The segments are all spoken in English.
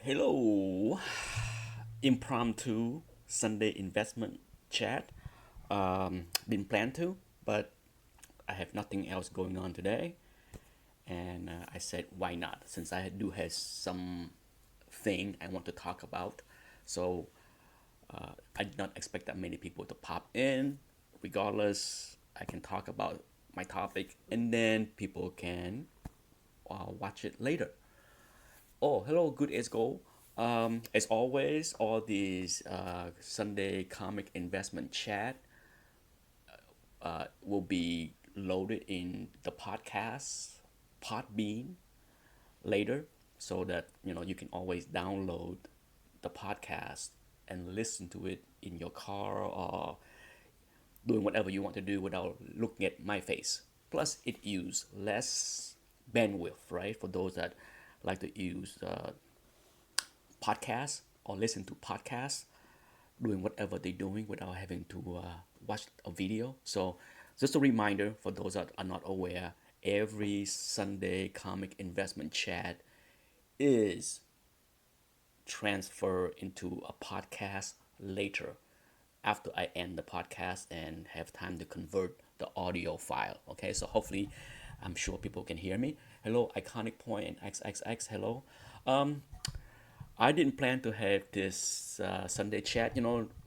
Hello, impromptu Sunday investment chat. Been planned to, but I have nothing else going on today, and I said, why not? Since I do have some thing I want to talk about, so I did not expect that many people to pop in. Regardless, I can talk about my topic, and then people can watch it later. Oh, hello, good as gold. As always, all these Sunday comic investment chat will be loaded in the podcast Podbean later, so that you can always download the podcast and listen to it in your car or doing whatever you want to do without looking at my face. Plus, it use less bandwidth, right? For those that like to use podcasts or listen to podcasts doing whatever they're doing without having to watch a video. So, just a reminder for those that are not aware, every Sunday comic investment chat is transferred into a podcast later after I end the podcast and have time to convert the audio file. Okay, so hopefully, I'm sure people can hear me. Hello, Iconic Point and XXX. Hello. Um, I didn't plan to have this Sunday chat.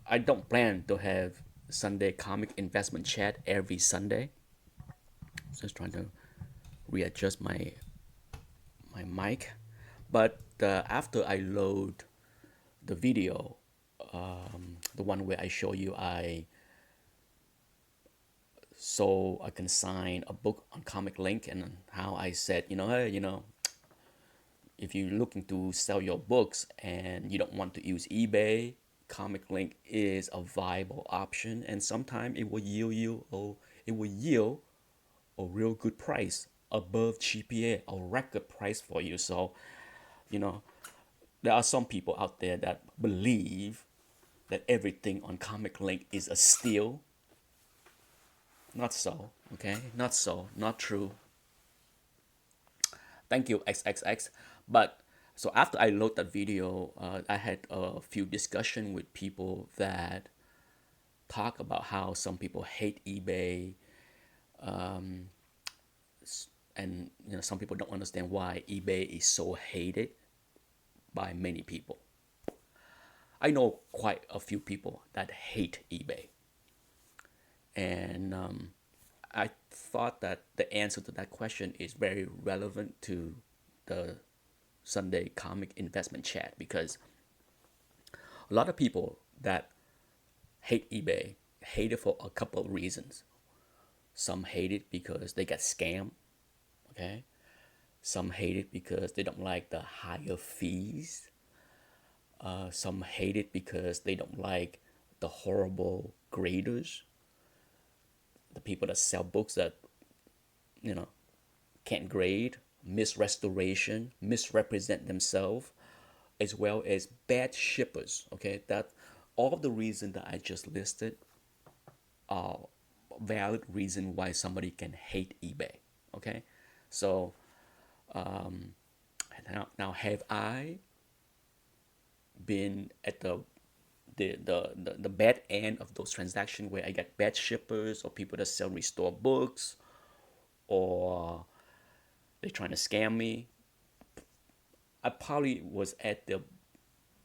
I don't plan to have Sunday comic investment chat every Sunday. Just trying to readjust my mic. But after I load the video, the one where I show you I so I can sign a book on Comic Link, and how I said, hey, if you're looking to sell your books and you don't want to use eBay, Comic Link is a viable option, and sometimes it will yield a real good price above GPA, a record price for you. So, you know, there are some people out there that believe that everything on Comic Link is a steal. Not so, okay? Not so, not true. Thank you, XXX. But so after I load that video, I had a few discussion with people that talk about how some people hate eBay, and some people don't understand why eBay is so hated by many people. I know quite a few people that hate eBay, and I thought that the answer to that question is very relevant to the Sunday comic investment chat, because a lot of people that hate eBay hate it for a couple of reasons. Some hate it because they got scammed, okay? Some hate it because they don't like the higher fees. Some hate it because they don't like the horrible graders, the people that sell books that, you know, can't grade, misrestoration, misrepresent themselves, as well as bad shippers. Okay, that all of the reasons that I just listed are valid reason why somebody can hate eBay. Okay, so now have I been at the bad end of those transactions where I get bad shippers or people that sell restore books, or they're trying to scam me? I probably was at the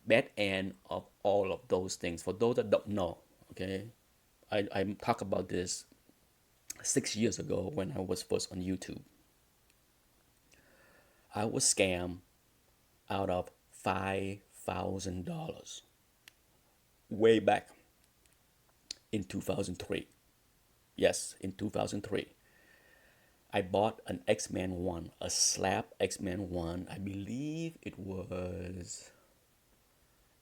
bad end of all of those things. For those that don't know, okay, I talked about this 6 years ago when I was first on YouTube. I was scammed out of $5,000 way back in 2003. Yes, in 2003. I bought an X-Men 1, a slab X-Men 1. I believe it was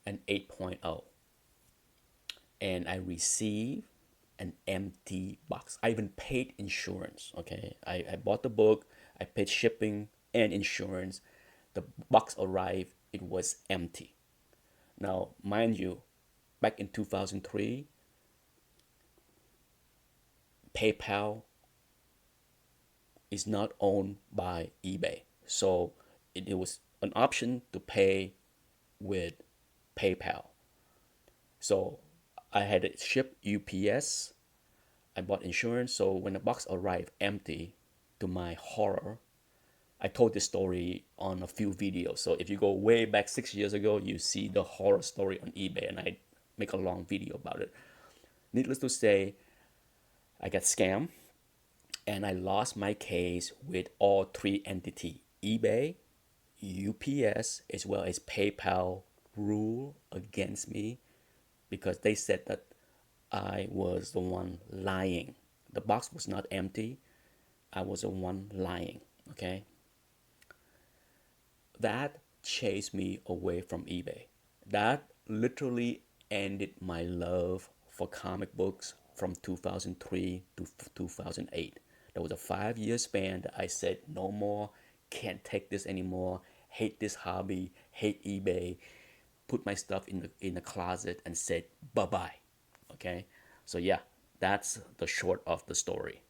an 8.0. And I received an empty box. I even paid insurance. Okay, I bought the book, I paid shipping and insurance. The box arrived, it was empty. Now, mind you, back in 2003, PayPal is not owned by eBay. So it was an option to pay with PayPal. So I had it shipped UPS. I bought insurance. So when the box arrived empty, to my horror, I told this story on a few videos. So if you go way back 6 years ago, you see the horror story on eBay, and I make a long video about it. Needless to say, I got scammed and I lost my case with all three entities: eBay, UPS, as well as PayPal rule against me because they said that I was the one lying. The box was not empty. I was the one lying. Okay. That chased me away from eBay. That literally ended my love for comic books from 2003 to 2008. There was a 5 year span that I said no more, can't take this anymore, hate this hobby, hate eBay, put my stuff in the closet and said bye bye. Okay, so yeah, that's the short of the story.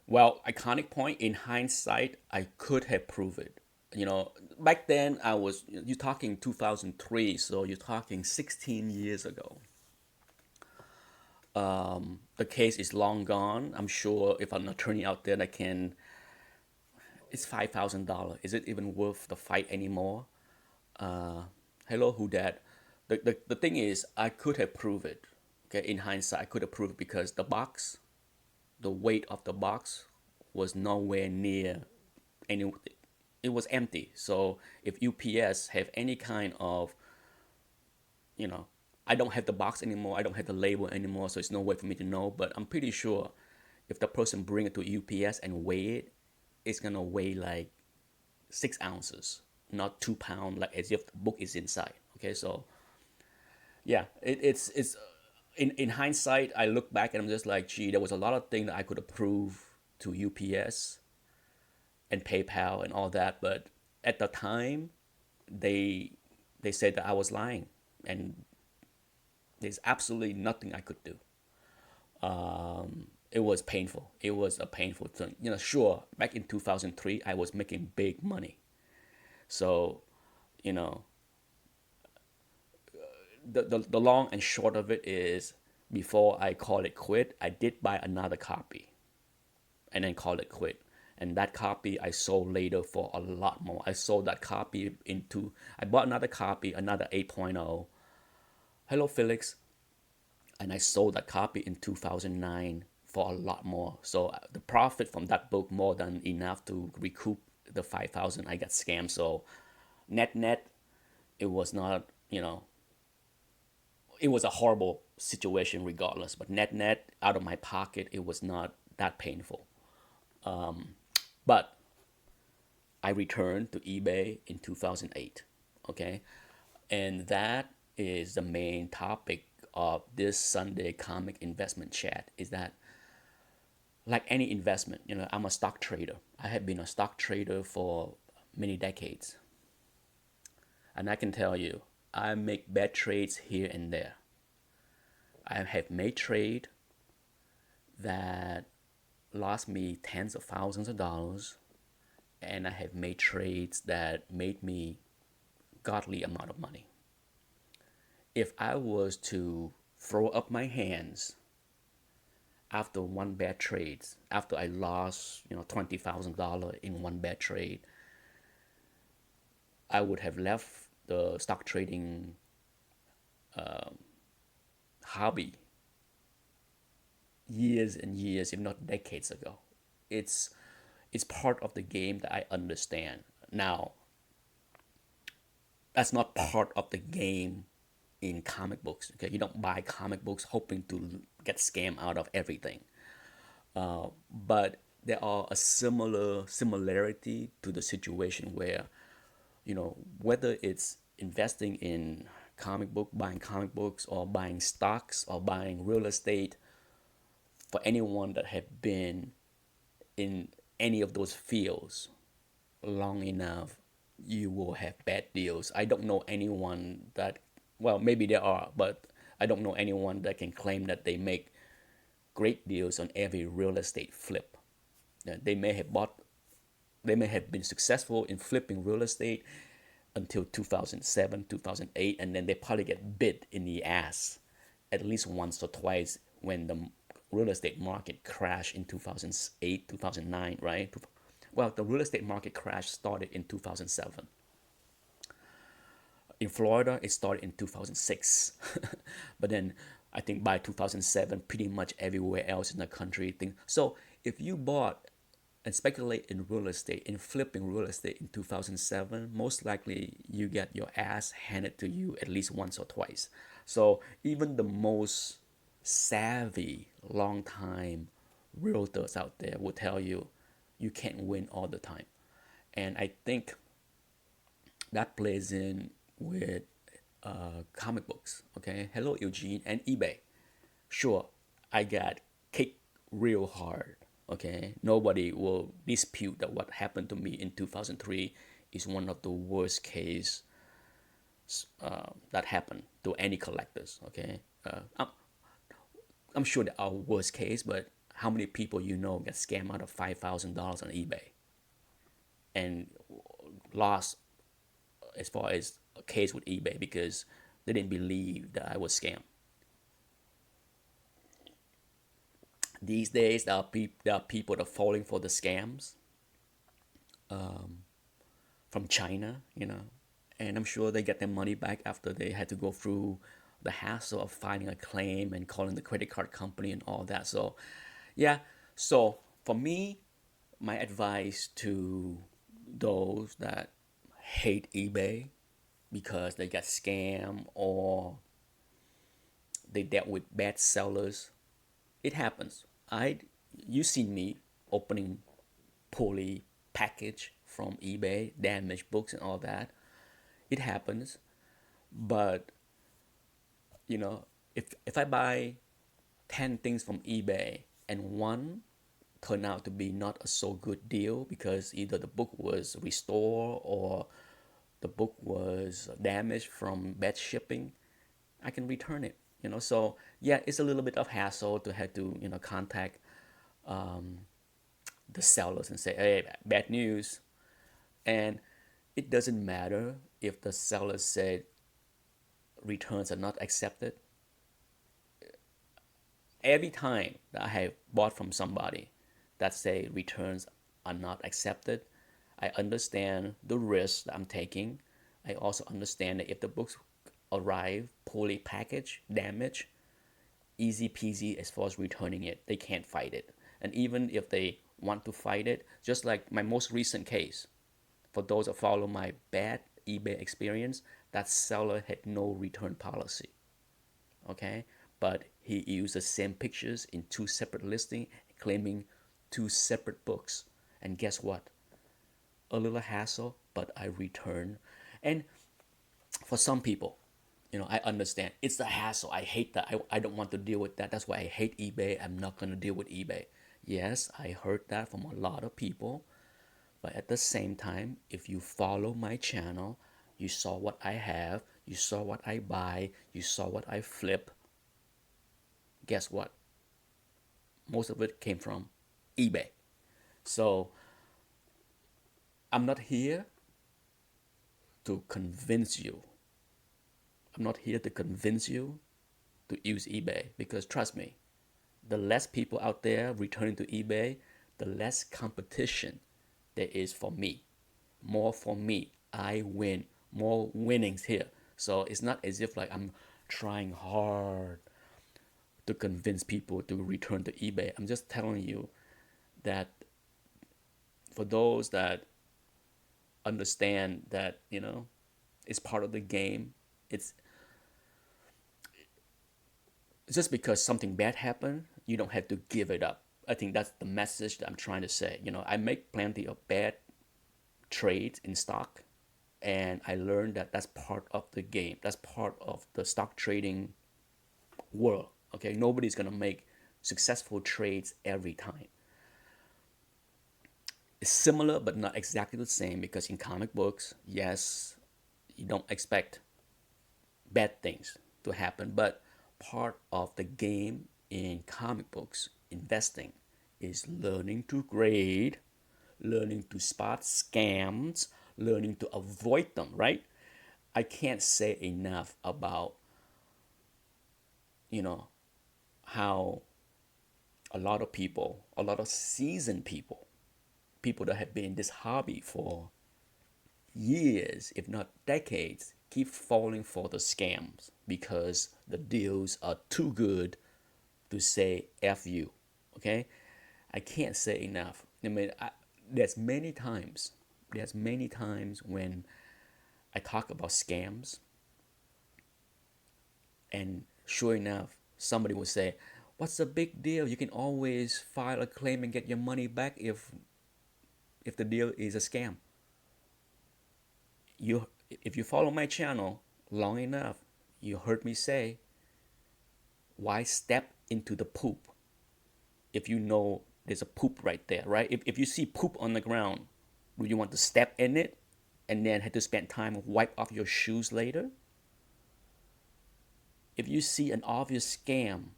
Well, iconic point in hindsight, I could have proved it. You know, back then I was you're talking 2003, so you're talking 16 years ago. The case is long gone. I'm sure if an attorney out there that can, it's $5,000. Is it even worth the fight anymore? Hello, who that? The thing is, I could have proved it. Okay, in hindsight, I could have proved it because the weight of the box was nowhere near any. It was empty. So if UPS have any kind of, you know, I don't have the box anymore. I don't have the label anymore. So it's no way for me to know. But I'm pretty sure if the person bring it to UPS and weigh it, it's gonna weigh like 6 ounces, not 2 pound, like as if the book is inside. Okay, so yeah, it's in hindsight, I look back and I'm just like, gee, there was a lot of things that I could approve to UPS and PayPal and all that, but at the time, they they said that I was lying, and there's absolutely nothing I could do. It was painful. It was a painful thing. You know, sure, back in 2003, I was making big money. So, you know, the long and short of it is before I call it quit, I did buy another copy and then call it quit. And that copy I sold later for a lot more. I sold that copy into, I bought another copy, another 8.0. Hello, Felix. And I sold that copy in 2009 for a lot more. So the profit from that book more than enough to recoup the 5,000 I got scammed. So net net, it was not, you know, it was a horrible situation regardless. But net net, out of my pocket, it was not that painful. But I returned to eBay in 2008. Okay, and that is the main topic of this Sunday comic investment chat. Is that like any investment? You know, I'm a stock trader. I have been a stock trader for many decades, and I can tell you, I make bad trades here and there. I have made trade that lost me tens of thousands of dollars, and I have made trades that made me godly amount of money. If I was to throw up my hands after one bad trade, after I lost, you know, $20,000 in one bad trade, I would have left the stock trading hobby years and years, if not decades ago. It's it's part of the game that I understand. Now, that's not part of the game in comic books. Okay, you don't buy comic books hoping to get scammed out of everything. But there are a similarity to the situation where, you know, whether it's investing in comic book, buying comic books, or buying stocks, or buying real estate, for anyone that have been in any of those fields long enough, you will have bad deals. I don't know anyone that, well, maybe there are, but I don't know anyone that can claim that they make great deals on every real estate flip. They may have bought, they may have been successful in flipping real estate until 2007, 2008, and then they probably get bit in the ass at least once or twice when the real estate market crashed in 2008, 2009, right? Well, the real estate market crash started in 2007. In Florida, it started in 2006. But then I think by 2007, pretty much everywhere else in the country. So if you bought and speculate in real estate, in flipping real estate in 2007, most likely you get your ass handed to you at least once or twice. So even the most savvy, long time realtors out there will tell you you can't win all the time. And I think that plays in with comic books. Okay, hello Eugene and eBay. Sure, I got kicked real hard. Okay, nobody will dispute that what happened to me in 2003 is one of the worst case that happened to any collectors. Okay, I'm sure there are worst case, but how many people you know get scammed out of $5,000 on eBay and lost as far as a case with eBay because they didn't believe that I was scammed. These days, there are people that are falling for the scams from China, and I'm sure they get their money back after they had to go through the hassle of filing a claim and calling the credit card company and all that. So, yeah. So for me, my advice to those that hate eBay because they got scammed or they dealt with bad sellers, it happens. You seen me opening poorly packaged from eBay, damaged books and all that. It happens, but if I buy 10 things from eBay and one turned out to be not a so good deal because either the book was restored or the book was damaged from bad shipping, I can return it. So yeah, it's a little bit of hassle to have to contact the sellers and say, hey, bad news. And it doesn't matter if the seller said returns are not accepted. Every time that I have bought from somebody that say returns are not accepted, I understand the risk that I'm taking. I also understand that if the books arrive poorly packaged, damaged, easy peasy as far as returning it. They can't fight it. And even if they want to fight it, just like my most recent case, for those that follow my bad eBay experience, that seller had no return policy. Okay? But he used the same pictures in two separate listings, claiming two separate books. And guess what? A little hassle, but I return. And for some people, I understand. It's the hassle. I hate that. I don't want to deal with that. That's why I hate eBay. I'm not going to deal with eBay. Yes, I heard that from a lot of people. But at the same time, if you follow my channel, you saw what I have, you saw what I buy, you saw what I flip. Guess what? Most of it came from eBay. So I'm not here to convince you. I'm not here to convince you to use eBay because trust me, the less people out there returning to eBay, the less competition there is for me. More for me. I win. More winnings here. So it's not as if like I'm trying hard to convince people to return to eBay. I'm just telling you that for those that understand that, it's part of the game, it's just because something bad happened, you don't have to give it up. I think that's the message that I'm trying to say. I make plenty of bad trades in stock, and I learned that that's part of the game. That's part of the stock trading world. Okay, nobody's gonna make successful trades every time. It's similar, but not exactly the same because in comic books, yes, you don't expect bad things to happen, but part of the game in comic books investing is learning to grade, learning to spot scams, learning to avoid them, right? I can't say enough about, you know, how a lot of people, a lot of seasoned people, people that have been in this hobby for years, if not decades, keep falling for the scams because the deals are too good to say F you. Okay? I can't say enough. I mean, there's many times when I talk about scams, and sure enough, somebody will say, "What's the big deal? You can always file a claim and get your money back if the deal is a scam." If you follow my channel long enough, you heard me say, "Why step into the poop if you know there's a poop right there?" Right? If you see poop on the ground, do you want to step in it and then have to spend time wipe off your shoes later? If you see an obvious scam,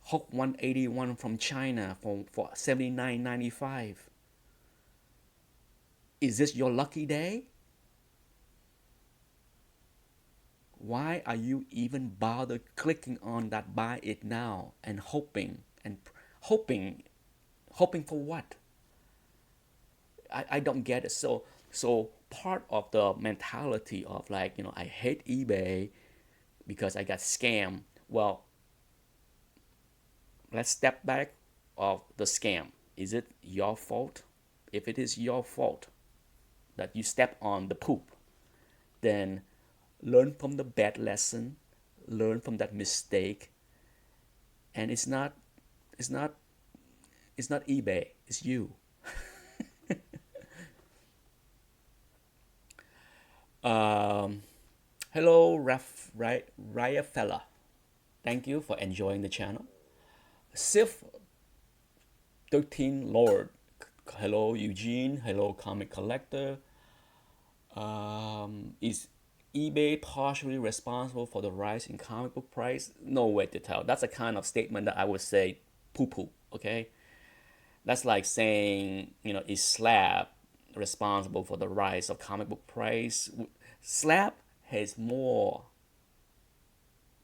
Hook 181 from China for 79.95, is this your lucky day? Why are you even bother clicking on that buy it now and hoping hoping for what? I don't get it. So part of the mentality of, like, I hate eBay because I got scammed. Well, let's step back of the scam. Is it your fault? If it is your fault that you step on the poop, then learn from the bad lesson, learn from that mistake, and it's not it's not eBay, it's you. Um, Hello, Raya fella. Thank you for enjoying the channel. Sif 13 Lord. Hello, Eugene. Hello, comic collector. Is eBay partially responsible for the rise in comic book price? No way to tell. That's a kind of statement that I would say poo poo. Okay, that's like saying, is Slab responsible for the rise of comic book price? Slab has more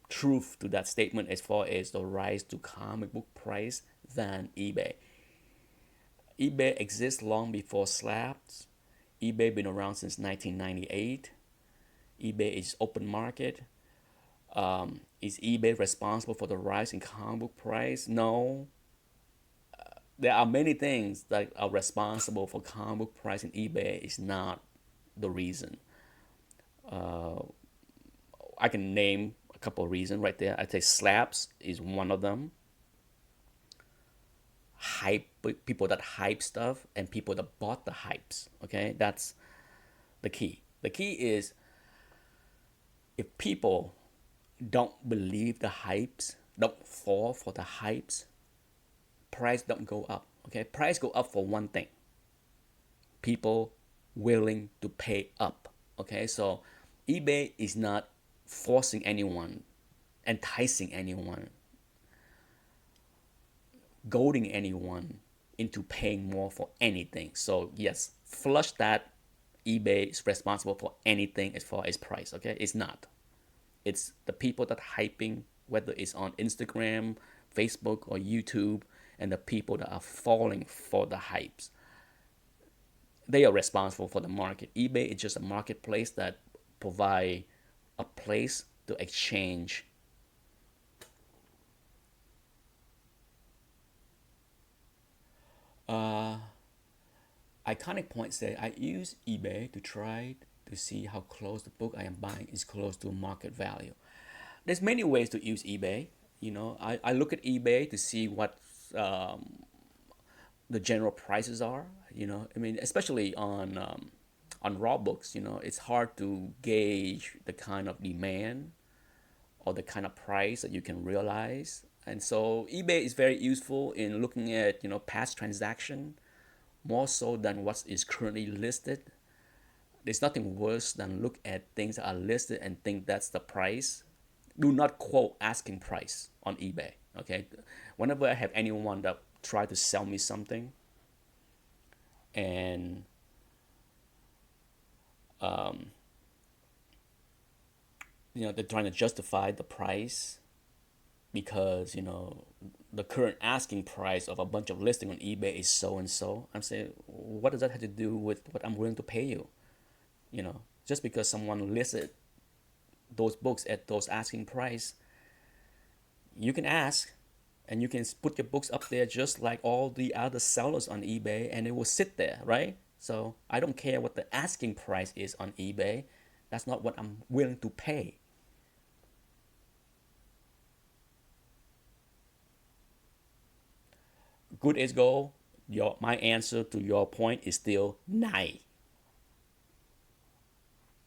truth to that statement as far as the rise to comic book price than eBay. eBay exists long before Slabs. eBay been around since 1998. eBay is open market. Is eBay responsible for the rise in comic book price? No. There are many things that are responsible for comic book price, and eBay is not the reason. I can name a couple of reasons right there. I'd say Slabs is one of them. Hype, people that hype stuff and people that bought the hypes. Okay, that's the key. The key is, if people don't believe the hypes, don't fall for the hypes, price don't go up. Okay, price go up for one thing: people willing to pay up. Okay, so eBay is not forcing anyone, enticing anyone, goading anyone into paying more for anything. So yes, flush that eBay is responsible for anything as far as price. Okay, it's not. It's the people that hyping, whether it's on Instagram, Facebook, or YouTube, and the people that are falling for the hypes. They are responsible for the market. eBay is just a marketplace that provide a place to exchange. Iconic Point say, I use eBay to try to see how close the book I am buying is close to market value. There's many ways to use eBay. I look at eBay to see what the general prices are. I mean, especially on raw books. It's hard to gauge the kind of demand or the kind of price that you can realize. And so eBay is very useful in looking at past transaction more so than what is currently listed. There's nothing worse than look at things that are listed and think that's the price. Do not quote asking price on eBay. Okay, whenever I have anyone that try to sell me something, and they're trying to justify the price because the current asking price of a bunch of listing on eBay is so and so. I'm saying, what does that have to do with what I'm willing to pay you? Just because someone listed those books at those asking price, you can ask, and you can put your books up there just like all the other sellers on eBay, and it will sit there, right? So I don't care what the asking price is on eBay. That's not what I'm willing to pay. Good is gold. My answer to your point is still nay.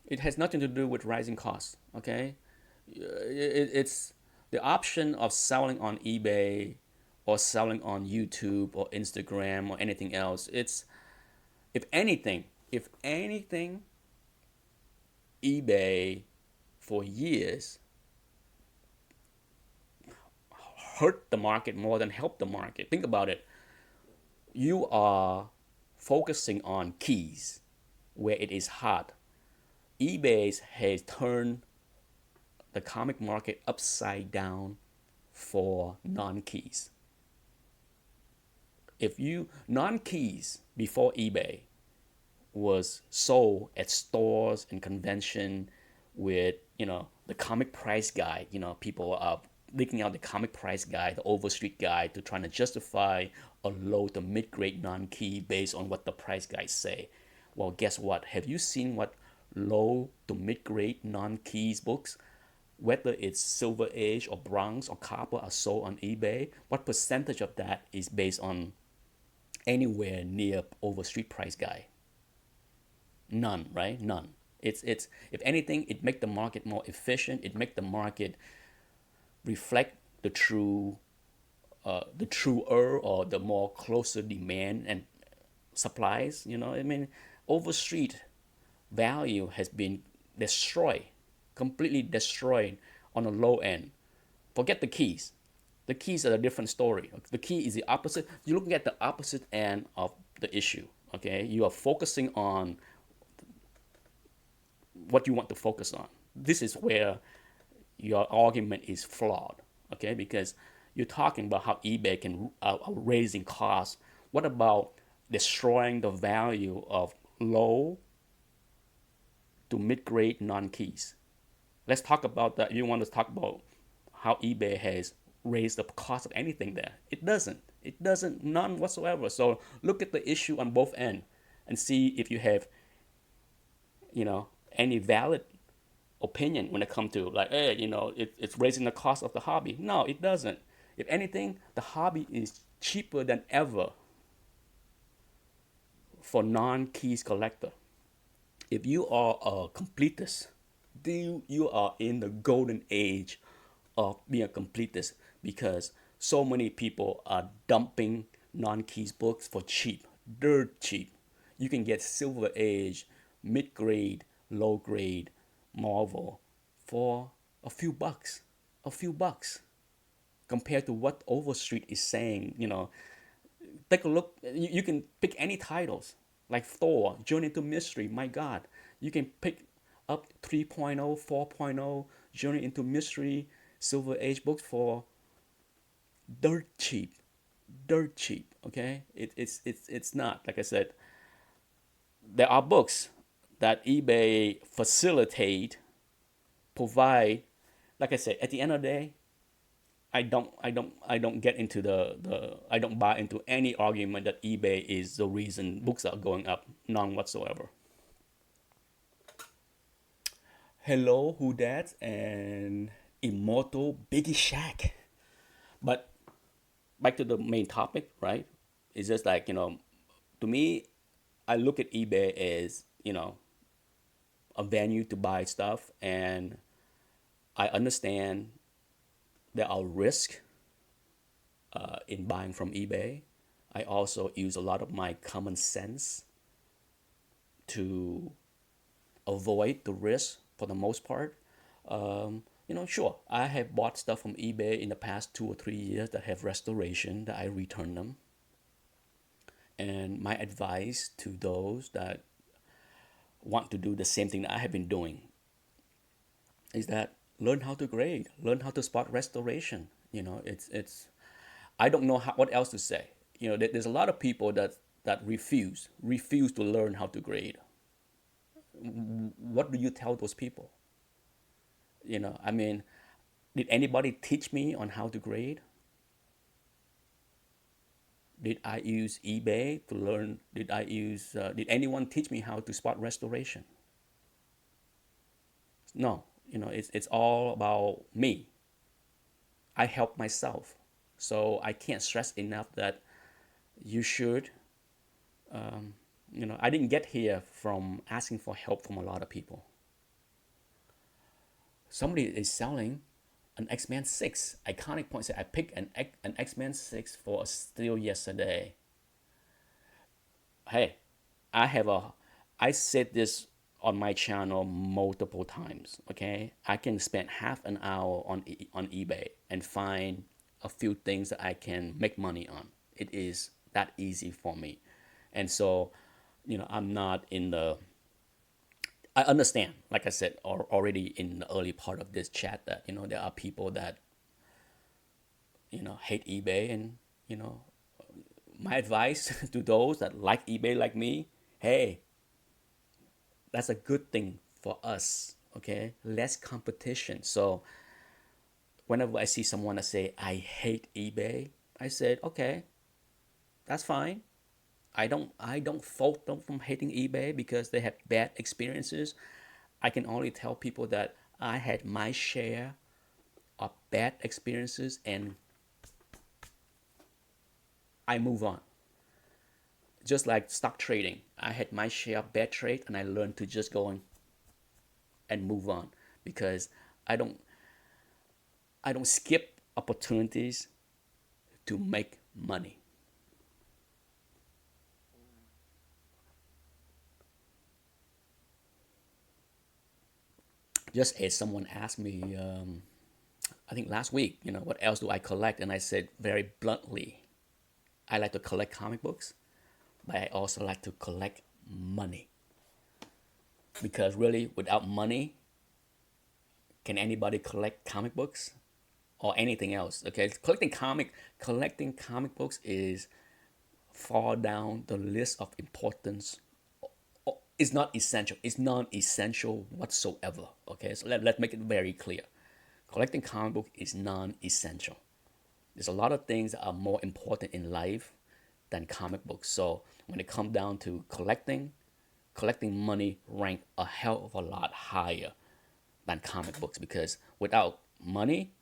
It has nothing to do with rising costs. Okay, it's the option of selling on eBay or selling on YouTube or Instagram or anything else. It's if anything, eBay for years hurt the market more than helped the market. Think about it. You are focusing on keys where it is hot. eBay has turned the comic market upside down for non-keys. If you non-keys before eBay was sold at stores and convention with the comic price guide. People are leaking out the comic price guide, the Overstreet guide, to trying to justify a low to mid-grade non-key based on what the price guides say. Well, guess what? Have you seen what low to mid-grade non-keys books, whether it's Silver Age or Bronze or Copper, are sold on eBay? What percentage of that is based on anywhere near Overstreet price guide? None, right? None. It's if anything, it make the market more efficient. It make the market reflect the truer or the more closer demand and supplies. I mean, Overstreet value has been destroyed, completely destroyed on the low end. Forget the keys. The keys are a different story. The key is the opposite. You're looking at the opposite end of the issue. Okay, you are focusing on what you want to focus on. This is where your argument is flawed, okay? Because you're talking about how eBay can raising costs. What about destroying the value of low to mid-grade non-keys? Let's talk about that. You want to talk about how eBay has raised the cost of anything there? It doesn't. It doesn't, none whatsoever. So look at the issue on both ends and see if you have, any valid opinion when it comes to like, hey, it's raising the cost of the hobby. No, it doesn't. If anything, the hobby is cheaper than ever for non-keys collector. If you are a completist, you are in the golden age of being a completist, because so many people are dumping non-keys books for cheap, dirt cheap. You can get Silver Age, mid-grade, low-grade Marvel for a few bucks compared to what Overstreet is saying. Take a look. You can pick any titles like Thor, Journey into Mystery. My God, you can pick up 3.0, 4.0, Journey into Mystery, Silver Age books for dirt cheap, dirt cheap. Okay, it's not, like I said. There are books that eBay provide. Like I said, at the end of the day, I don't get into the I don't buy into any argument that eBay is the reason books are going up. None whatsoever. Hello, who dat, and Immortal Biggie Shack. But back to the main topic, right? It's just like, to me, I look at eBay as, a venue to buy stuff, and I understand there are risks in buying from eBay. I also use a lot of my common sense to avoid the risk for the most part. Sure, I have bought stuff from eBay in the past 2 or 3 years that have restoration that I return them. And my advice to those that want to do the same thing that I have been doing is that learn how to grade, learn how to spot restoration. It's I don't know what else to say. There's a lot of people that refuse to learn how to grade. What do you tell those people? I mean, did anybody teach me on how to grade? Did I use eBay to learn? Did anyone teach me how to spot restoration? No, it's all about me. I help myself. So I can't stress enough that you should, I didn't get here from asking for help from a lot of people. Somebody is selling an X-Men 6 iconic point. I picked an X-Men 6 for a steal yesterday. Hey, I have a I said this on my channel multiple times. Okay, I can spend half an hour on eBay and find a few things that I can make money on. It is that easy for me, and so I'm not in the. I understand, like I said already in the early part of this chat, that there are people that hate eBay, and my advice to those that like eBay like me, hey, that's a good thing for us. Okay, less competition. So whenever I see someone that say I hate eBay, I said, okay, that's fine. I don't fault them from hating eBay because they have bad experiences. I can only tell people that I had my share of bad experiences and I move on. Just like stock trading, I had my share of bad trade and I learned to just go on and move on because I don't I don't skip opportunities to make money. Just as someone asked me, I think last week, what else do I collect? And I said very bluntly, I like to collect comic books, but I also like to collect money. Because really, without money, can anybody collect comic books or anything else? Okay, collecting comic books is far down the list of importance. It's not essential. It's non-essential whatsoever. Okay, so let's make it very clear. Collecting comic book is non-essential. There's a lot of things that are more important in life than comic books. So when it comes down to collecting money rank a hell of a lot higher than comic books because without money,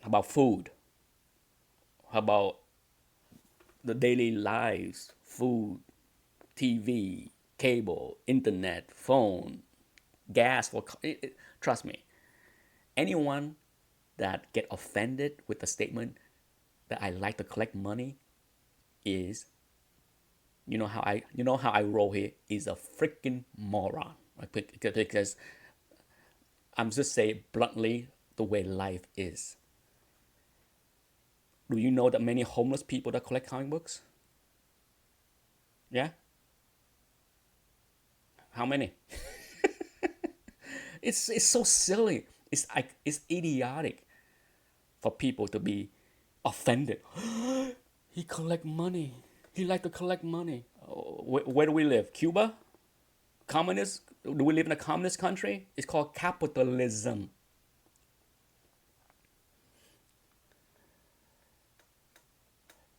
how about food? How about the daily lives, food, TV, cable, internet, phone, gas for trust me, anyone that get offended with the statement that I like to collect money is you know how I roll here is a freaking moron. Because I'm just saying bluntly the way life is. Do you know that many homeless people that collect comic books? Yeah? How many? It's so silly. It's idiotic for people to be offended. He collect money. He like to collect money. Where do we live? Cuba? Communist? Do we live in a communist country? It's called capitalism.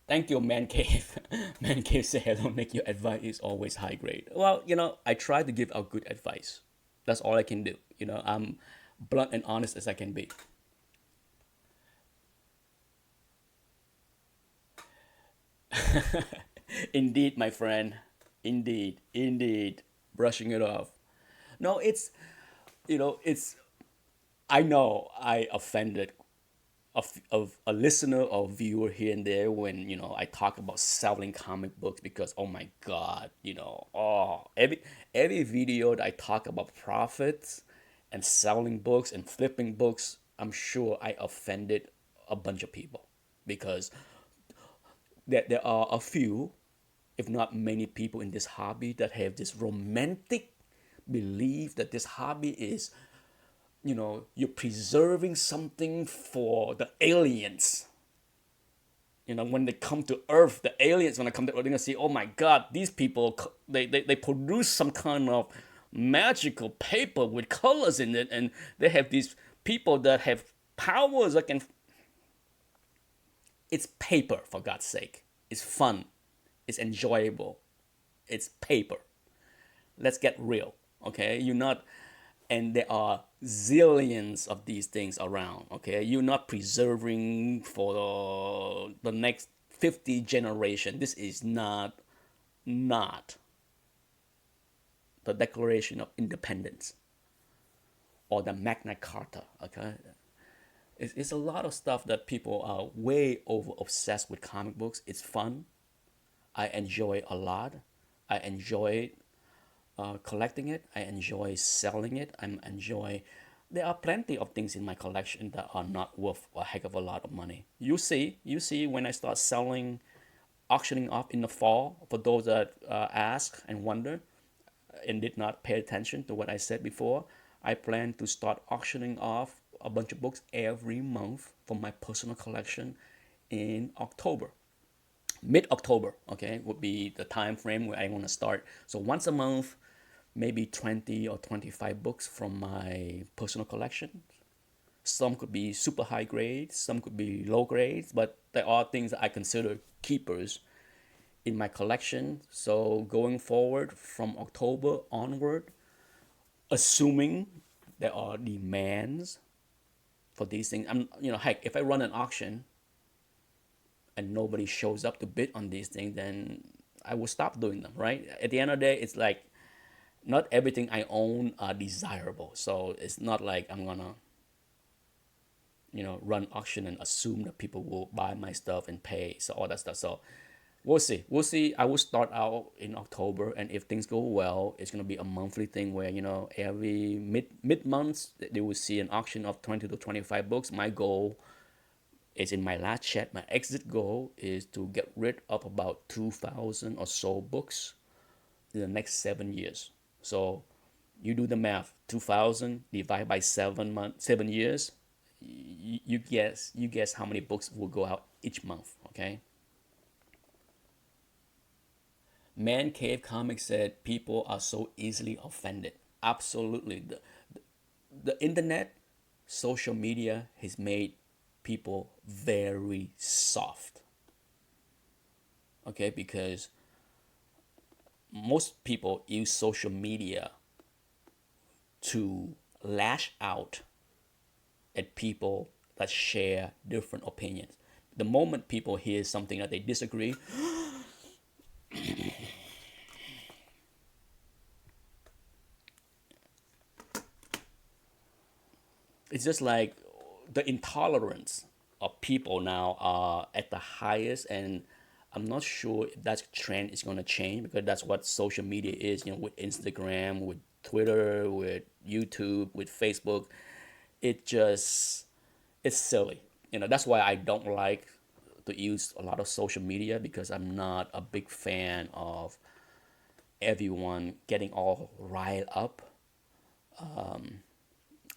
Thank you, Man Cave. Man Cave said, "Don't make your advice is always high grade." Well, I try to give out good advice. That's all I can do. I'm blunt and honest as I can be. Indeed, my friend. Indeed, indeed. Brushing it off. No, it's. I know I offended of a listener or viewer here and there when I talk about selling comic books because oh my god, every video that I talk about profits and selling books and flipping books, I'm sure I offended a bunch of people because there are a few, if not many people in this hobby that have this romantic belief that this hobby is, you're preserving something for the aliens. When they come to Earth, the aliens, when they come to Earth, they're going to see, oh my God, these people, they produce some kind of magical paper with colors in it. And they have these people that have powers that can. It's paper, for God's sake. It's fun. It's enjoyable. It's paper. Let's get real, okay? You're not, and there are zillions of these things around, okay? You're not preserving for the next 50 generation. This is not the Declaration of Independence or the Magna Carta, okay? It's a lot of stuff that people are way over obsessed with comic books. It's fun. I enjoy a lot. I enjoy collecting it. I enjoy selling it. I enjoy. There are plenty of things in my collection that are not worth a heck of a lot of money. You see when I start selling, auctioning off in the fall. For those that ask and wonder, and did not pay attention to what I said before, I plan to start auctioning off a bunch of books every month from my personal collection in October. Mid-October, okay, would be the time frame where I want to start. So once a month, maybe 20 or 25 books from my personal collection. Some could be super high grades, some could be low grades, but there are things that I consider keepers in my collection. So going forward from October onward, assuming there are demands for these things, heck, if I run an auction and nobody shows up to bid on these things, then I will stop doing them, right? At the end of the day, it's like not everything I own are desirable. So it's not like I'm gonna, run auction and assume that people will buy my stuff and pay. So all that stuff. So we'll see. We'll see. I will start out in October, and if things go well, it's gonna be a monthly thing where every mid months they will see an auction of 20 to 25 books. My goal is in my last chat. My exit goal is to get rid of about 2,000 or so books in the next 7 years. So you do the math. 2,000 divided by 7 years. You guess how many books will go out each month. Okay. Man Cave Comics said people are so easily offended. Absolutely. The internet, social media has made people very soft. Okay, because most people use social media to lash out at people that share different opinions. The moment people hear something that they disagree, it's just like the intolerance of people now are at the highest, and I'm not sure if that trend is going to change, because that's what social media is, with Instagram, with Twitter, with YouTube, with Facebook. It's silly. That's why I don't like to use a lot of social media, because I'm not a big fan of everyone getting all riled up.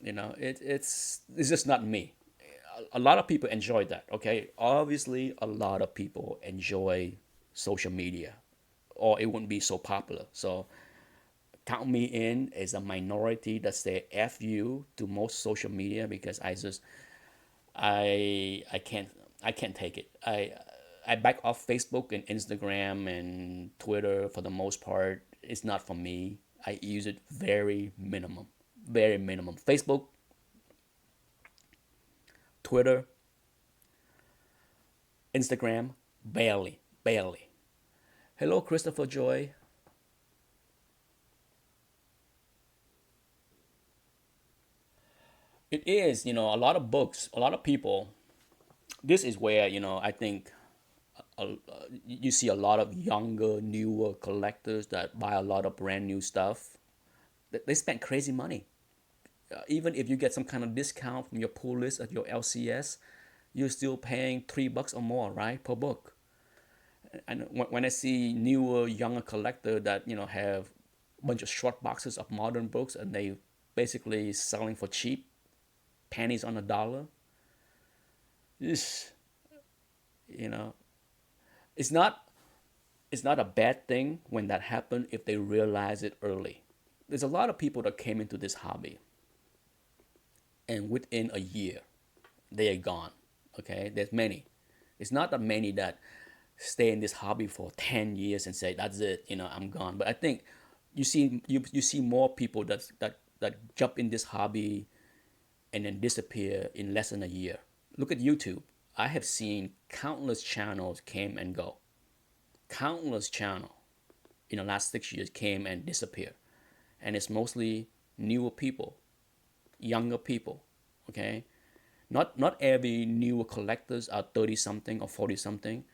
It's just not me. A lot of people enjoy that. Okay, obviously a lot of people enjoy social media, or it wouldn't be so popular. So count me in as a minority that say F you to most social media, because I can't take it. I back off Facebook and Instagram and Twitter for the most part. It's not for me. I use it very minimum. Very minimum. Facebook, Twitter, Instagram, barely. Barely. Hello, Christopher Joy. It is, a lot of books, a lot of people. This is where, I think you see a lot of younger, newer collectors that buy a lot of brand new stuff. They spend crazy money. Even if you get some kind of discount from your pull list at your LCS, you're still paying $3 or more, right, per book. And when I see newer, younger collector that have a bunch of short boxes of modern books and they basically selling for cheap, pennies on a dollar, this you know it's not it's not a bad thing when that happened if they realize it early. There's a lot of people that came into this hobby and within a year they are gone. Okay, there's many. It's not that many that stay in this hobby for 10 years and say that's it, I'm gone. But I think you see more people that jump in this hobby and then disappear in less than a year. Look at YouTube. I have seen countless channels came and go. Countless channel in the last 6 years came and disappear, and it's mostly newer people, younger people. Okay, not every newer collectors are 30 something or 40 something,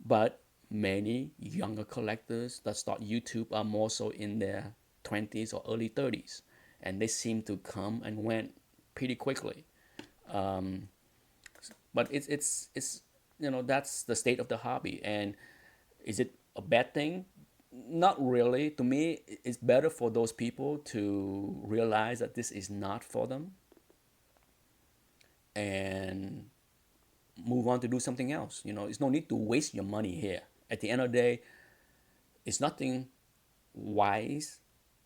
but many younger collectors that start YouTube are more so in their 20s or early 30s, and they seem to come and went pretty quickly. Um, but it's that's the state of the hobby. And is it a bad thing? Not really. To me, it's better for those people to realize that this is not for them and move on to do something else. It's no need to waste your money here. At the end of the day, it's nothing wise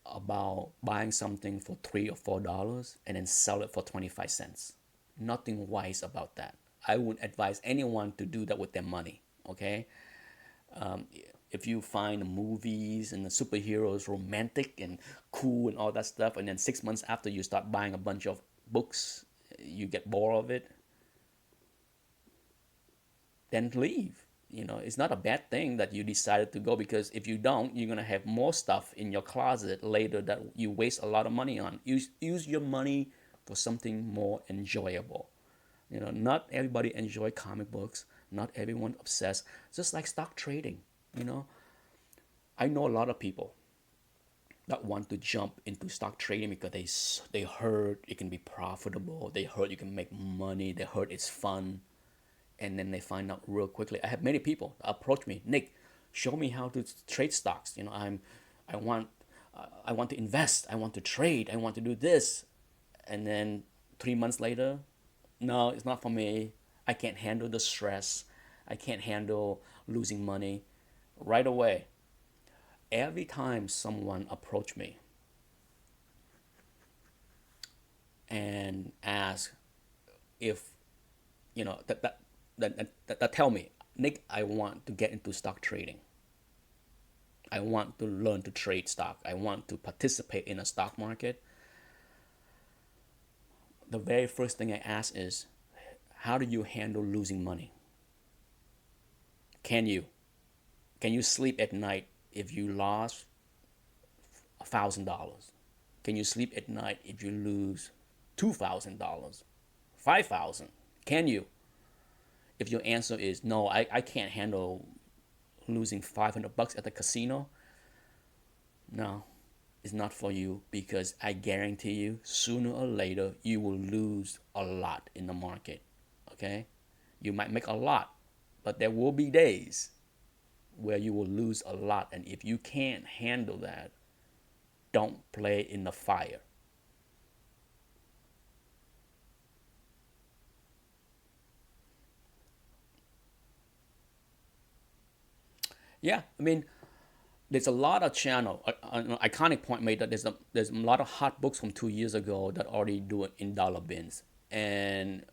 about buying something for $3 or $4 and then sell it for 25 cents. Nothing wise about that. I wouldn't advise anyone to do that with their money. Okay, um, if you find the movies and the superheroes romantic and cool and all that stuff, and then 6 months after you start buying a bunch of books, you get bored of it, then leave. It's not a bad thing that you decided to go, because if you don't, you're gonna have more stuff in your closet later that you waste a lot of money on. Use your money for something more enjoyable. Not everybody enjoy comic books. Not everyone obsessed. Just like stock trading. You know, I know a lot of people that want to jump into stock trading because they heard it can be profitable. They heard you can make money. They heard it's fun, and then they find out real quickly. I have many people that approach me, Nick, show me how to trade stocks. I want, I want to invest. I want to trade. I want to do this, and then 3 months later, no, it's not for me. I can't handle the stress. I can't handle losing money. Right away, every time someone approach me and ask if that tell me, Nick, I want to get into stock trading. I want to learn to trade stock. I want to participate in a stock market. The very first thing I ask is, how do you handle losing money? Can you? Can you sleep at night if you lost $1,000? Can you sleep at night if you lose $2,000, 5,000? Can you? If your answer is no, I can't handle losing $500 at the casino, no, it's not for you, because I guarantee you, sooner or later, you will lose a lot in the market. Okay? You might make a lot, but there will be days where you will lose a lot. And if you can't handle that, don't play in the fire. Yeah, I mean, there's a lot of channel. An iconic point made that there's a lot of hot books from 2 years ago that already do it in dollar bins, and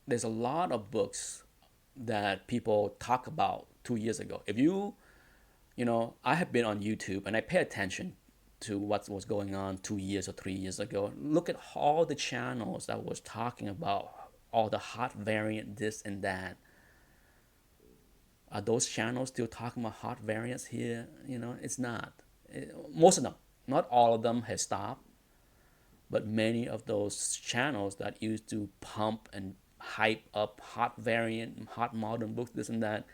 there's a lot of books that people talk about 2 years ago. If I have been on YouTube and I pay attention to what was going on 2 years or 3 years ago. Look at all the channels that was talking about all the hot variant, this and that. Are those channels still talking about hot variants here? It's not. Most of them, not all of them, have stopped, but many of those channels that used to pump and hype up hot variant, hot modern books, this and that,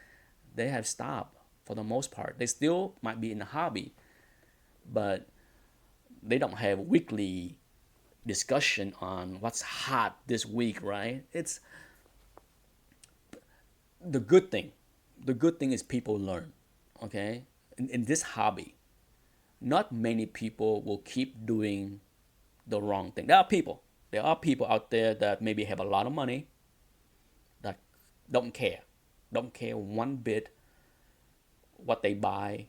they have stopped for the most part. They still might be in the hobby, but they don't have weekly discussion on what's hot this week, right? It's the good thing. The good thing is people learn, okay? In this hobby, not many people will keep doing the wrong thing. There are people out there that maybe have a lot of money that don't care, don't care one bit what they buy,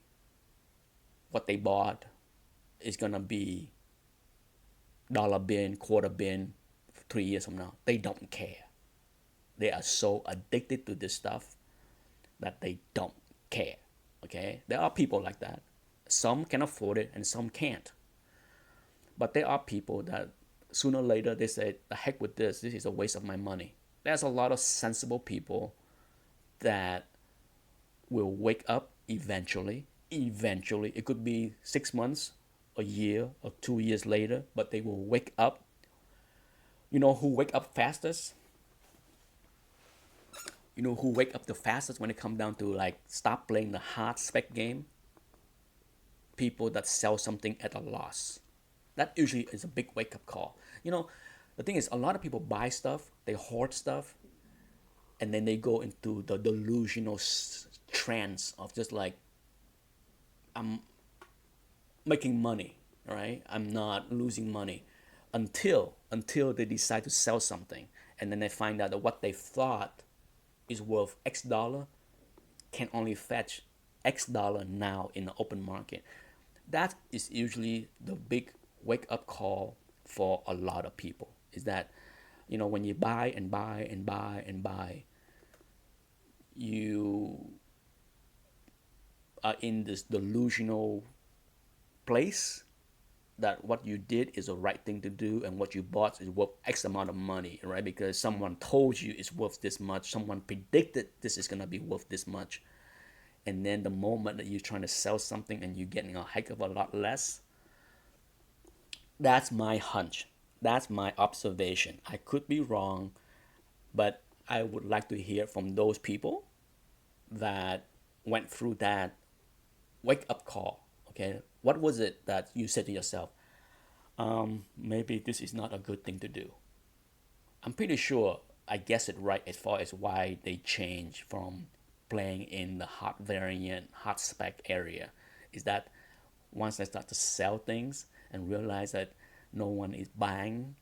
what they bought is gonna be dollar bin, quarter bin 3 years from now. They don't care. They are so addicted to this stuff that they don't care. Okay? There are people like that. Some can afford it and some can't. But there are people that sooner or later they say, the heck with this, this is a waste of my money. There's a lot of sensible people that will wake up eventually. Eventually, it could be 6 months, a year, or 2 years later, but they will wake up. You know who wake up fastest? You know who wake up the fastest when it comes down to like stop playing the hard spec game? People that sell something at a loss. That usually is a big wake up call. You know, the thing is, a lot of people buy stuff, they hoard stuff, and then they go into the delusional trance of just like, I'm making money, right? I'm not losing money until they decide to sell something, and then they find out that what they thought is worth X dollar can only fetch X dollar now in the open market. That is usually the big wake up call for a lot of people. Is that, you know, when you buy and buy and buy and buy, you are in this delusional place that what you did is the right thing to do and what you bought is worth X amount of money, right? Because someone told you it's worth this much, someone predicted this is gonna be worth this much. And then the moment that you're trying to sell something and you're getting a heck of a lot less, that's my hunch. That's my observation. I could be wrong, but I would like to hear from those people that went through that wake up call. Okay, what was it that you said to yourself? Maybe this is not a good thing to do. I'm pretty sure I guessed it right as far as why they changed from playing in the hot variant, hot spec area. Is that once they start to sell things and realize that no one is buying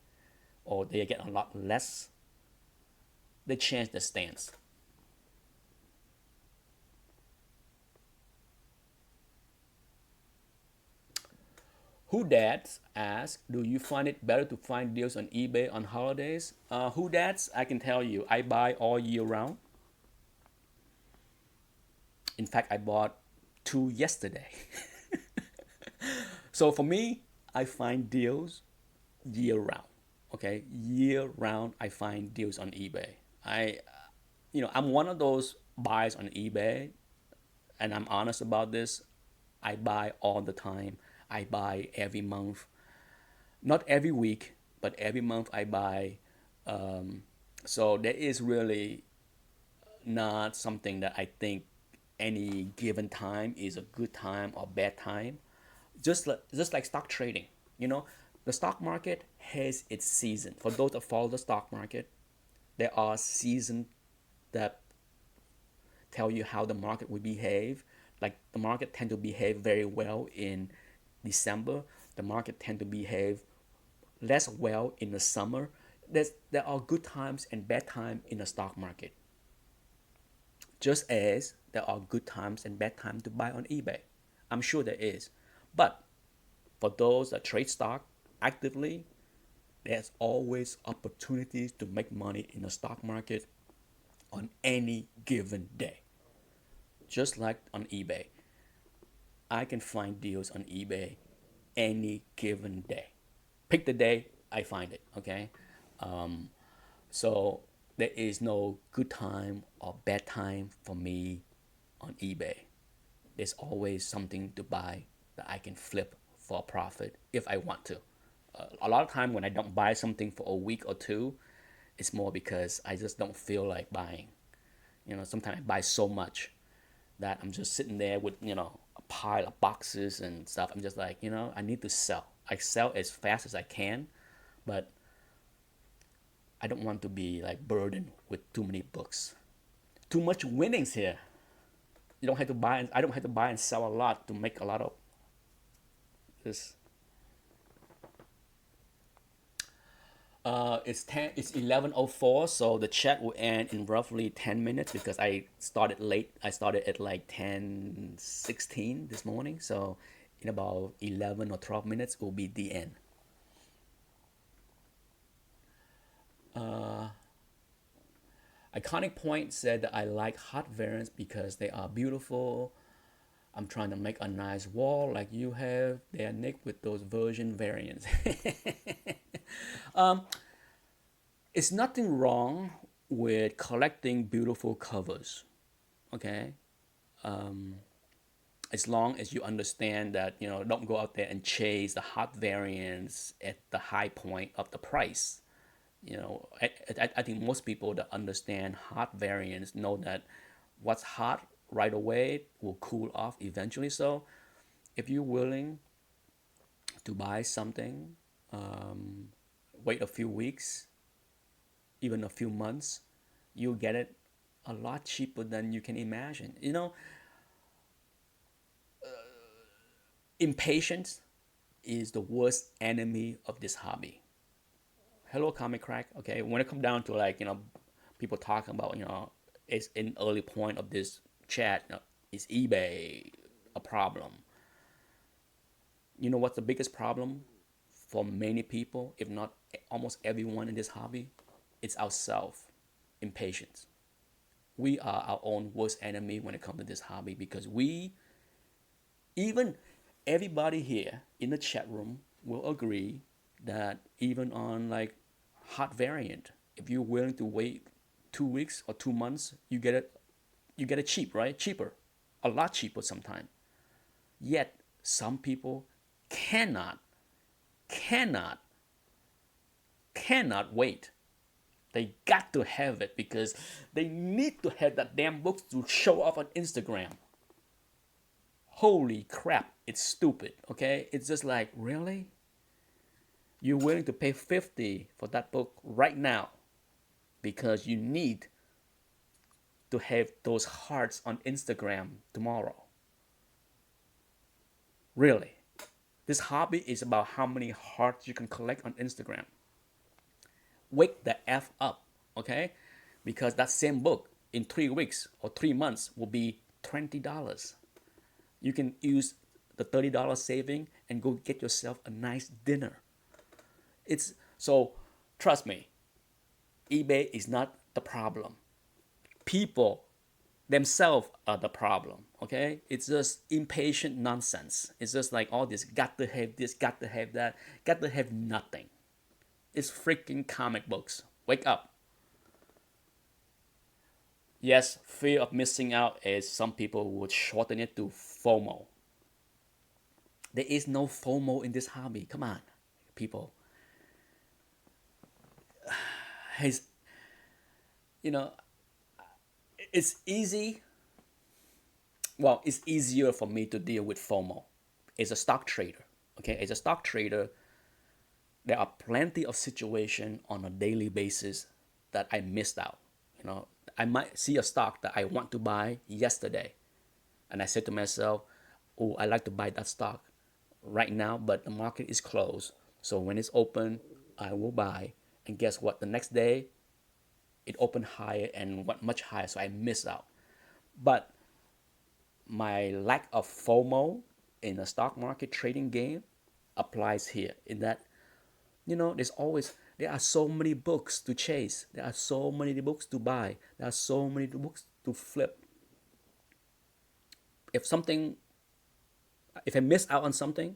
or they get a lot less, they change their stance. Who Dads asks, do you find it better to find deals on eBay on holidays? Who Dads, I can tell you, I buy all year round. In fact, I bought two yesterday. So for me, I find deals year round. Okay, year round, I find deals on eBay. I'm one of those buys on eBay, and I'm honest about this. I buy all the time. I buy every month, not every week, but every month I buy. So there is really not something that I think any given time is a good time or bad time. Just like stock trading, you know, the stock market has its season. For those that follow the stock market, there are seasons that tell you how the market will behave. Like the market tend to behave very well in December. The market tend to behave less well in the summer. There are good times and bad times in the stock market. Just as there are good times and bad times to buy on eBay. I'm sure there is. But for those that trade stock actively, there's always opportunities to make money in the stock market on any given day. Just like on eBay. I can find deals on eBay any given day. Pick the day, I find it, okay? So there is no good time or bad time for me on eBay. There's always something to buy that I can flip for a profit if I want to. A lot of time when I don't buy something for a week or two, it's more because I just don't feel like buying. You know, sometimes I buy so much that I'm just sitting there with, a pile of boxes and stuff. I'm just like, I need to sell. I sell as fast as I can, but I don't want to be like burdened with too many books. Too much winnings here. You don't have to buy. I don't have to buy and sell a lot to make a lot of this. It's 10. It's 11:04. So the chat will end in roughly 10 minutes because I started late. I started at like 10:16 this morning. So in about 11 or 12 minutes will be the end. Iconic Point said that I like hot variants because they are beautiful. I'm trying to make a nice wall like you have. They are nicked with those version variants. It's nothing wrong with collecting beautiful covers, okay? As long as you understand that, don't go out there and chase the hot variants at the high point of the price. I think most people that understand hot variants know that what's hot right away will cool off eventually. So if you're willing to buy something, wait a few weeks, even a few months, you'll get it a lot cheaper than you can imagine. Impatience is the worst enemy of this hobby. Hello, Comic Crack. Okay, when it comes down to like people talking about it's an early point of this chat. Is eBay a problem? You know what's the biggest problem for many people, if not almost everyone in this hobby? It's ourselves, impatience. We are our own worst enemy when it comes to this hobby because even everybody here in the chat room will agree that even on like hot variant, if you're willing to wait 2 weeks or 2 months, you get it cheap, right? Cheaper, a lot cheaper sometimes. Yet some people cannot, cannot, cannot wait. They got to have it because they need to have that damn book to show off on Instagram. Holy crap, it's stupid, okay? It's just like, really? You're willing to pay 50 for that book right now because you need to have those hearts on Instagram tomorrow. Really? This hobby is about how many hearts you can collect on Instagram. Wake the F up, okay? Because that same book in 3 weeks or 3 months will be $20. You can use the $30 saving and go get yourself a nice dinner. It's so, trust me, eBay is not the problem. People themselves are the problem, okay? It's just impatient nonsense. It's just like all this got to have this, got to have that, got to have nothing. It's freaking comic books. Wake up. Yes, fear of missing out, as some people would shorten it to FOMO. There is no FOMO in this hobby. Come on, people. It's, you know, it's easy. Well, it's easier for me to deal with FOMO as a stock trader. Okay, as a stock trader, there are plenty of situations on a daily basis that I missed out. I might see a stock that I want to buy yesterday, and I said to myself, "Oh, I like to buy that stock right now, but the market is closed. So when it's open, I will buy." And guess what? The next day, it opened higher and went much higher, so I missed out. But my lack of FOMO in the stock market trading game applies here. In that, there are so many books to chase. There are so many books to buy. There are so many books to flip. If I miss out on something,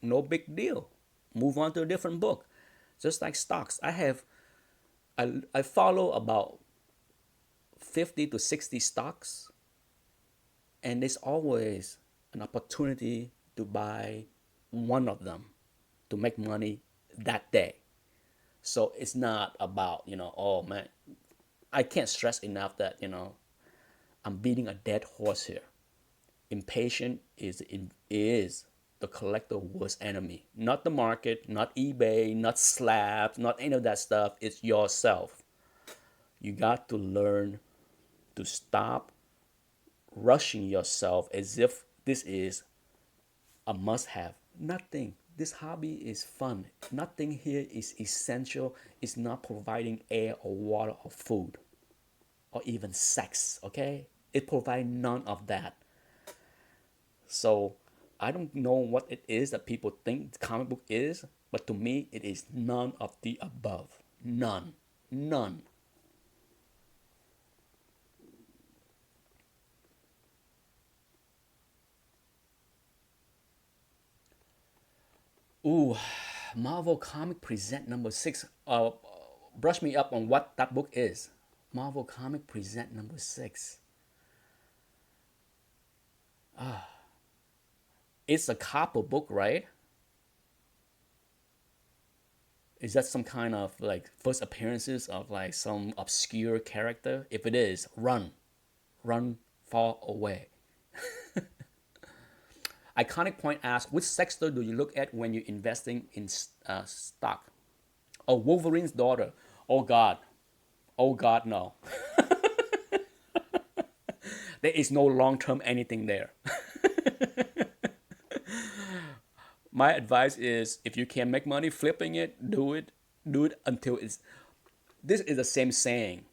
no big deal. Move on to a different book. Just like stocks, I follow about 50 to 60 stocks, and there's always an opportunity to buy one of them to make money that day. So it's not about, oh man, I can't stress enough that, I'm beating a dead horse here. Impatient is the collector worst enemy. Not the market, not eBay, not slabs, not any of that stuff. It's yourself. You got to learn to stop rushing yourself as if this is a must have. Nothing. This hobby is fun. Nothing here is essential. It's not providing air or water or food or even sex, okay? It provides none of that. So I don't know what it is that people think the comic book is, but to me, it is none of the above. None. None. Ooh, Marvel Comic Present number six. Brush me up on what that book is. Marvel Comic Present number six. It's a copper book, right? Is that some kind of like first appearances of like some obscure character? If it is, run, run far away. Iconic Point asks, which sector do you look at when you're investing in stock? Oh, Wolverine's daughter. Oh God. Oh God, no. There is no long-term anything there. My advice is if you can make money flipping it, do it. Do it until it's. This is the same saying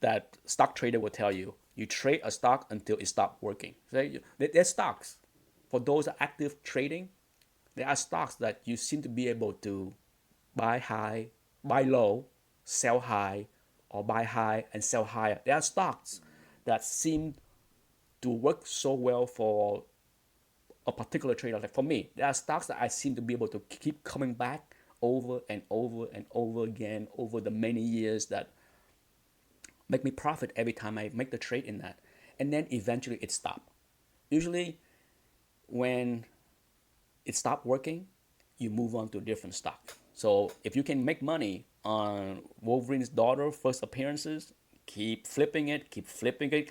that stock trader will tell you. You trade a stock until it stops working. So there's stocks. For those active trading, there are stocks that you seem to be able to buy high, buy low, sell high, or buy high and sell higher. There are stocks that seem to work so well for a particular trader. Like for me, there are stocks that I seem to be able to keep coming back over and over and over again over the many years that make me profit every time I make the trade in that. And then eventually it stopped. Usually when it stopped working, you move on to a different stock. So if you can make money on Wolverine's daughter first appearances, keep flipping it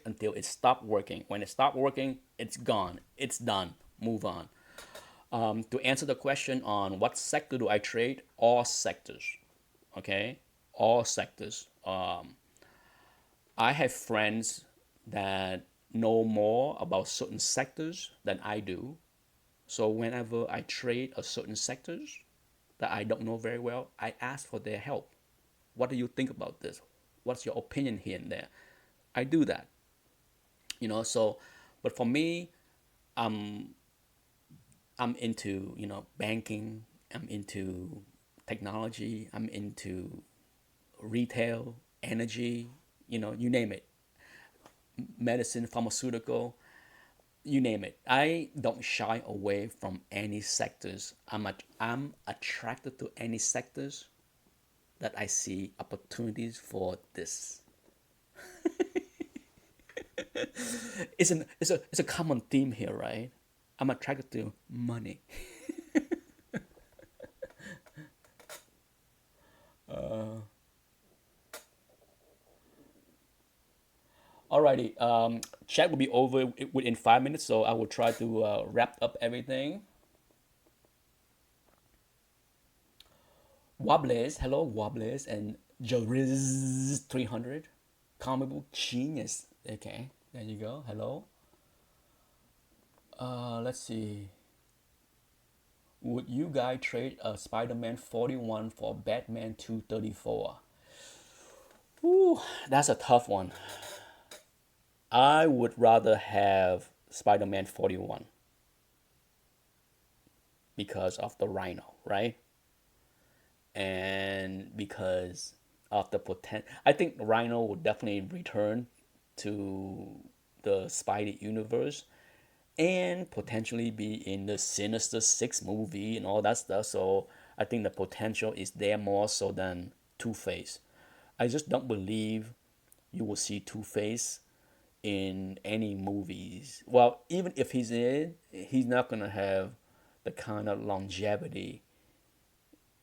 until it stopped working. When it stopped working, it's gone. It's done. Move on. To answer the question on what sector do I trade, all sectors. Okay, all sectors. I have friends that know more about certain sectors than I do. So whenever I trade a certain sectors that I don't know very well, I ask for their help. What do you think about this? What's your opinion here and there? I do that. So but for me, I'm I'm into, banking, I'm into technology, I'm into retail, energy, you name it, medicine, pharmaceutical, you name it. I don't shy away from any sectors. I'm attracted to any sectors that I see opportunities for this. It's a common theme here, right? I'm attracted to money. Alrighty, chat will be over within 5 minutes, so I will try to wrap up everything. Wobbles, hello Wobbles, and Jariz 300, comic book genius. Okay, there you go. Hello. Let's see. Would you guys trade a Spider-Man 41 for Batman 234? Ooh, that's a tough one. I would rather have Spider-Man 41 because of the Rhino, right? And because of the potential. I think Rhino will definitely return to the Spidey universe and potentially be in the Sinister Six movie and all that stuff. So I think the potential is there more so than Two Face. I just don't believe you will see Two Face in any movies. Well, even if he's in, he's not gonna have the kind of longevity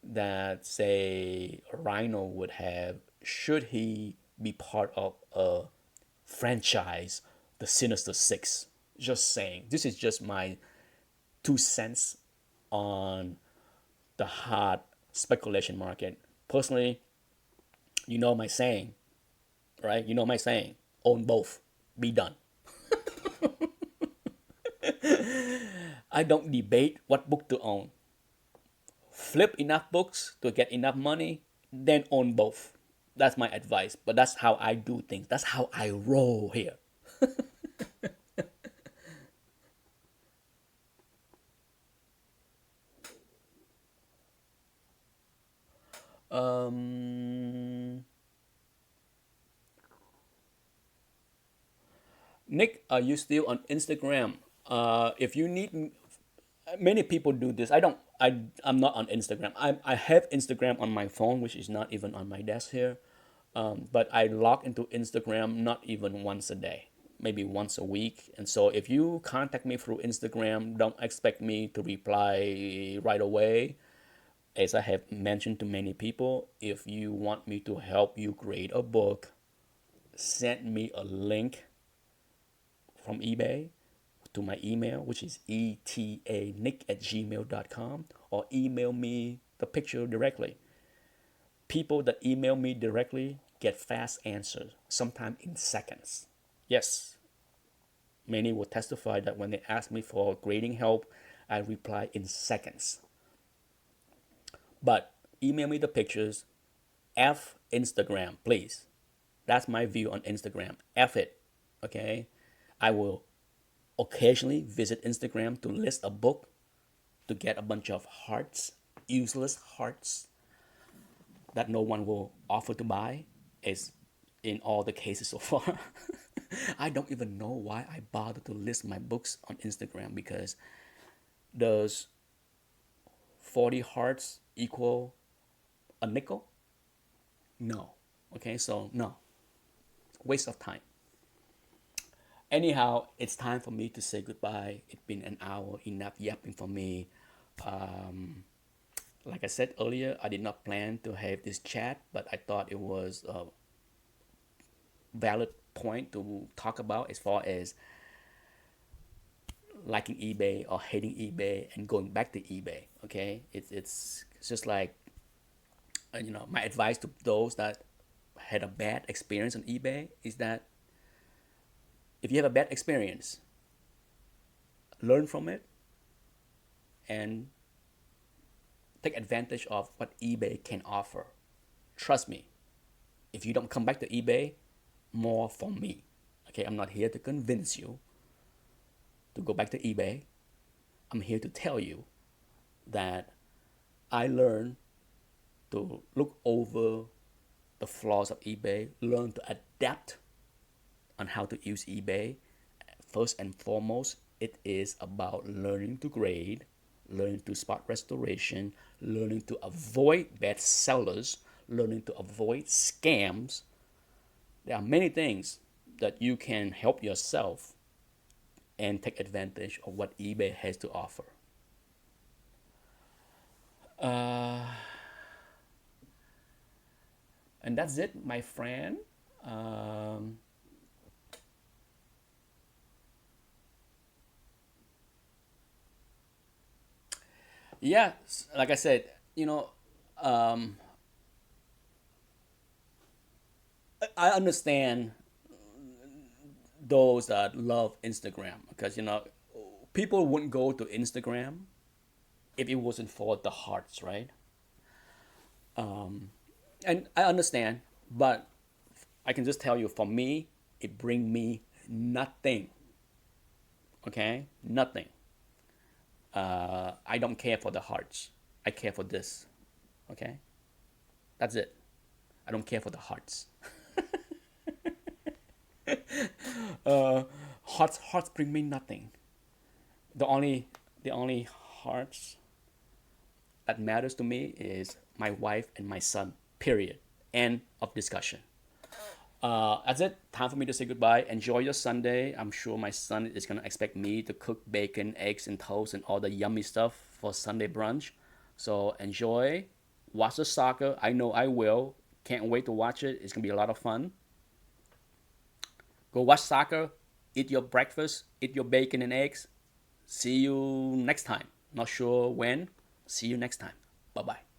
that say Rhino would have should he be part of a franchise, the Sinister Six. Just saying. This is just my 2 cents on the hot speculation market. Personally, you know my saying, right? You know my saying: own both, be done. I don't debate what book to own. Flip enough books to get enough money, then own both. That's my advice. But that's how I do things. That's how I roll here. Um, Nick, are you still on Instagram? If you need, many people do this. I don't. I'm not on Instagram. I have Instagram on my phone, which is not even on my desk here. But I log into Instagram not even once a day, maybe once a week. And so if you contact me through Instagram, don't expect me to reply right away. As I have mentioned to many people, if you want me to help you create a book, send me a link from eBay to my email, which is etanick@gmail.com, or email me the picture directly. People that email me directly get fast answers, sometimes in seconds. Yes, many will testify that when they ask me for grading help, I reply in seconds. But email me the pictures. F Instagram, please. That's my view on Instagram. F it. Okay? I will occasionally visit Instagram to list a book to get a bunch of hearts, useless hearts that no one will offer to buy, is in all the cases so far. I don't even know why I bother to list my books on Instagram, because does 40 hearts equal a nickel? No. Okay, so no. Waste of time. Anyhow, it's time for me to say goodbye. It's been an hour, enough yapping for me. Um, like I said earlier, I did not plan to have this chat, but I thought it was a valid point to talk about, as far as liking eBay or hating eBay and going back to eBay. Okay, it's just like, my advice to those that had a bad experience on eBay is that if you have a bad experience, learn from it and take advantage of what eBay can offer. Trust me, if you don't come back to eBay, more for me. Okay, I'm not here to convince you to go back to eBay. I'm here to tell you that I learned to look over the flaws of eBay, learn to adapt on how to use eBay. First and foremost, it is about learning to grade, learning to spot restoration, learning to avoid bad sellers, learning to avoid scams. There are many things that you can help yourself and take advantage of what eBay has to offer. Uh, and that's it, my friend. Um, yeah, like I said, um, I understand those that love Instagram, because people wouldn't go to Instagram if it wasn't for the hearts, right? And I understand, but I can just tell you, for me, it bring me nothing. Okay, nothing. I don't care for the hearts. I care for this. Okay, that's it. I don't care for the hearts. Hearts bring me nothing. The only hearts that matters to me is my wife and my son. Period. End of discussion. That's it. Time for me to say goodbye. Enjoy your Sunday. I'm sure my son is gonna expect me to cook bacon, eggs, and toast and all the yummy stuff for Sunday brunch. So enjoy. Watch the soccer. I know I will. Can't wait to watch it. It's gonna be a lot of fun. Go watch soccer. Eat your breakfast. Eat your bacon and eggs. See you next time. Not sure when. See you next time. Bye bye.